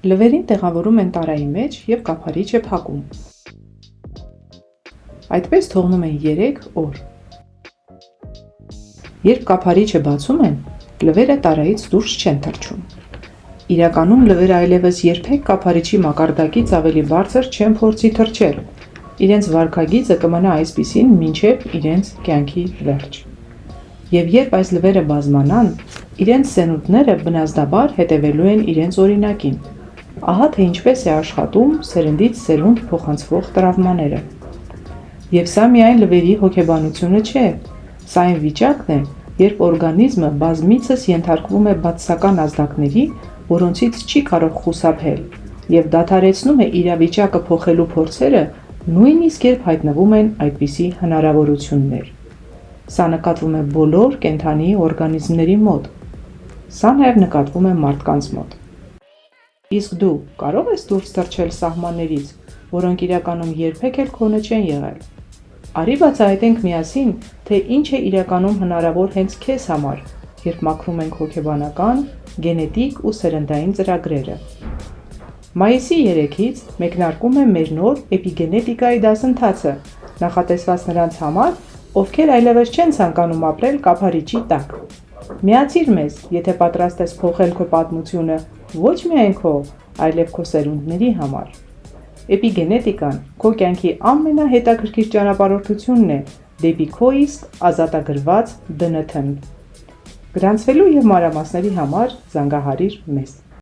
Լվերին տեղավորում են տարայի մեջ և կափարիչը փակում։ Այդպես թողնում են 3 օր։ Երբ կափարիչը բացում են, լվերը տարայից դուրս չեն թռչում։ Իրականում լվերը այլևս երբեք կափարիչի մակարդակից ավելի բարձր չեն փորձի թռչել։ Իրենց վարքագիծը կմնա այսպիսին մինչև իրենց կյանքի վերջ։ Եվ երբ այս լվերը բազմանան, իրենց սենունդները բնազդաբար հետևելու են իրենց օրինակին։ Ահա թե ինչպես է աշխատում սերնդից սերունդ փոխանցվող տրավմաները։ Եվ սա միայն լվերի հոգեբանությունը չէ, սա այն վիճակն է, երբ օրգանիզմը բազմիցս ենթարկվում է բացասական ազդակների, որոնցից չի կարող խուսափել, և դադարեցնում է իրավիճակը փոխելու փորձերը, նույնիսկ երբ հայտնվում են այդպիսի հնարավորություններ։ Սա նկատվում է բոլոր կենդանի օրգանիզմների մոտ։ Սա նաև նկատվում է մարդկանց մոտ։ Իսկ դու կարո՞ղ ես դուրս թռչել սահմաններից, որոնք իրականում երբեք էլ քոնը չեն եղել։ Արի բացահայտենք միասին, թե ինչ է իրականում հնարավոր հենց քեզ համար, երբ մաքրում ենք հոգեբանական, գենետիկ ու սերնդային ծրագրերը։ Մայիսի 3-ից մեկնարկում է մեր նոր էպիգենետիկայի դասընթացը, նախատեսված նրանց համար, ովքեր այլևս չեն ցանկանում ապրել կափարիչի տակ։ Միացիր մեզ, եթե պատրաստ ես փոխել քո պատմությունը ոչ միայն քո, այլև քո սերունդների համար։ Էպիգենետիկան քո կյանքի ամենահետաքրքիր ճանապարհորդությունն է դեպի քո իսկ ազատագրված ԴՆԹ-ն։ Գրանցվելու և մանրամասների համար զանգահարիր մեզ։